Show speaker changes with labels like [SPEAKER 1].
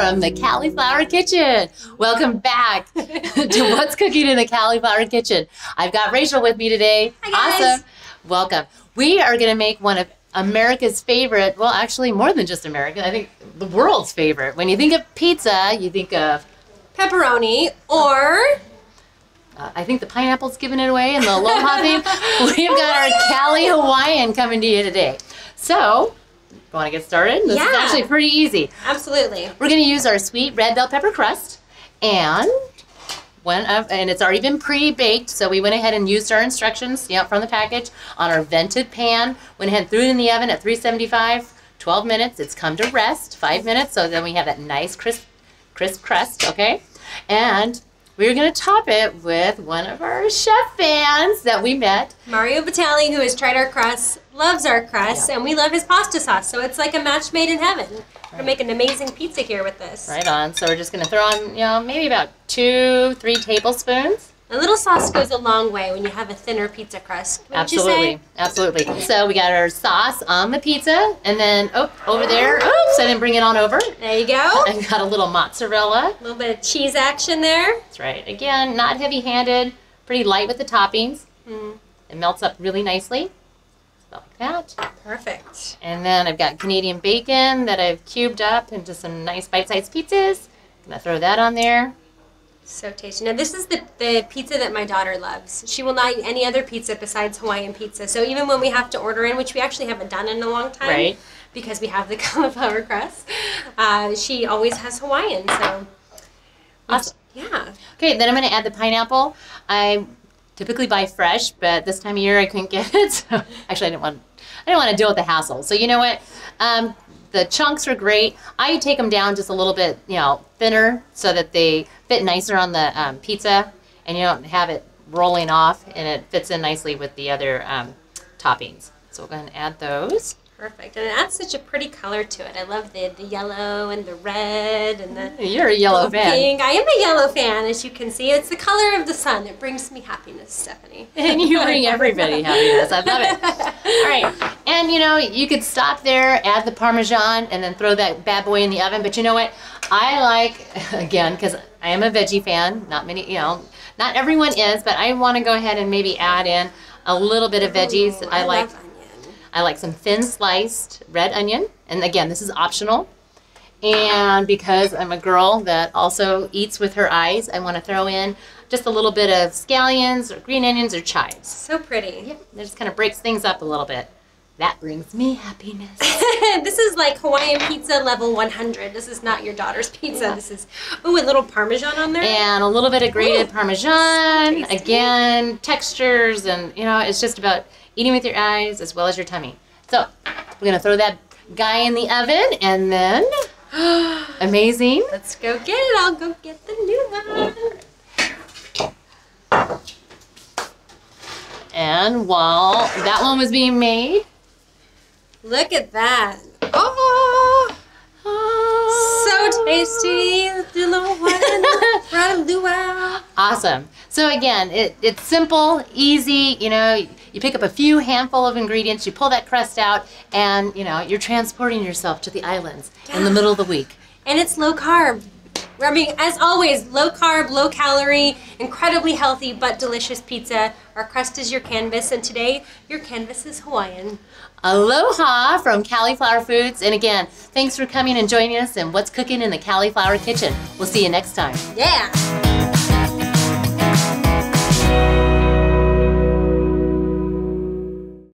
[SPEAKER 1] from the Cauliflower Kitchen. Welcome back to What's Cooking in the Cauliflower Kitchen. I've got Rachel with me today.
[SPEAKER 2] Hi, guys.
[SPEAKER 1] Awesome. Welcome. We are going to make one of America's favorite, well, actually more than just American, I think the world's favorite. When you think of pizza, you think of
[SPEAKER 2] pepperoni or...
[SPEAKER 1] I think the pineapple's giving it away in the aloha theme. We've got our Cali Hawaiian coming to you today. So, want to get started? This is actually pretty easy.
[SPEAKER 2] Absolutely.
[SPEAKER 1] We're going to use our sweet red bell pepper crust, and it's already been pre-baked, so we went ahead and used our instructions from the package on our vented pan. Went ahead and threw it in the oven at 375, 12 minutes. It's come to rest, 5 minutes, so then we have that nice crisp crust, okay? And we're going to top it with one of our chef fans that we met.
[SPEAKER 2] Mario Batali, who has tried our crust, loves our crust, and we love his pasta sauce. So it's like a match made in heaven. We're going to make an amazing pizza here with this.
[SPEAKER 1] Right on. So we're just going to throw on, maybe about 2-3 tablespoons.
[SPEAKER 2] A little sauce goes a long way when you have a thinner pizza crust.
[SPEAKER 1] Absolutely. Absolutely. So we got our sauce on the pizza, and then, over there, oops, I didn't bring it on over.
[SPEAKER 2] There you go.
[SPEAKER 1] I got a little mozzarella.
[SPEAKER 2] A little bit of cheese action there.
[SPEAKER 1] That's right. Again, not heavy-handed, pretty light with the toppings. It melts up really nicely. Like that.
[SPEAKER 2] Perfect.
[SPEAKER 1] And then I've got Canadian bacon that I've cubed up into some nice bite-sized pizzas. I'm gonna throw that on there.
[SPEAKER 2] So tasty. Now this is the pizza that my daughter loves. She will not eat any other pizza besides Hawaiian pizza. So even when we have to order in, which we actually haven't done in a long time,
[SPEAKER 1] right,
[SPEAKER 2] because we have the cauliflower crust, she always has Hawaiian. So
[SPEAKER 1] awesome.
[SPEAKER 2] Yeah.
[SPEAKER 1] Okay, then I'm gonna add the pineapple. I typically buy fresh, but this time of year I couldn't get it. So actually, I didn't want to deal with the hassle. So you know what? The chunks are great. I take them down just a little bit, thinner, so that they fit nicer on the pizza, and you don't have it rolling off, and it fits in nicely with the other toppings. So we'll go ahead and add those.
[SPEAKER 2] Perfect, and it adds such a pretty color to it. I love the yellow and the red and the
[SPEAKER 1] You're a yellow fan.
[SPEAKER 2] Pink. I am a yellow fan, as you can see. It's the color of the sun. It brings me happiness, Stephanie.
[SPEAKER 1] And you bring everybody happiness. I love it. All right, and you could stop there, add the Parmesan, and then throw that bad boy in the oven. But you know what? I like, again, because I am a veggie fan. Not many, not everyone is, but I want to go ahead and maybe add in a little bit of veggies. I like some thin sliced red onion, and again, this is optional. And because I'm a girl that also eats with her eyes, I want to throw in just a little bit of scallions or green onions or chives.
[SPEAKER 2] So pretty.
[SPEAKER 1] Yeah, it just kind of breaks things up a little bit. That brings me happiness.
[SPEAKER 2] This is like Hawaiian pizza level 100. This is not your daughter's pizza. Yeah. This is, a little Parmesan on there. And a little bit of grated Parmesan. So again, textures, and it's just about eating with your eyes as well as your tummy. So we're gonna throw that guy in the oven, and then, amazing. Let's go get it. I'll go get the new one.
[SPEAKER 1] And while that one was being made,
[SPEAKER 2] look at that. Oh, so tasty. The little one.
[SPEAKER 1] Awesome. So again, it's simple, easy. You pick up a few handful of ingredients, you pull that crust out, and you're transporting yourself to the islands in the middle of the week. And
[SPEAKER 2] it's low carb. I mean, as always, low carb, low calorie, incredibly healthy but delicious pizza. Our crust is your canvas, and today your canvas is Hawaiian.
[SPEAKER 1] Aloha from Cauliflower Foods. And again, thanks for coming and joining us in What's Cooking in the Cauliflower Kitchen. We'll see you next time.
[SPEAKER 2] Yeah.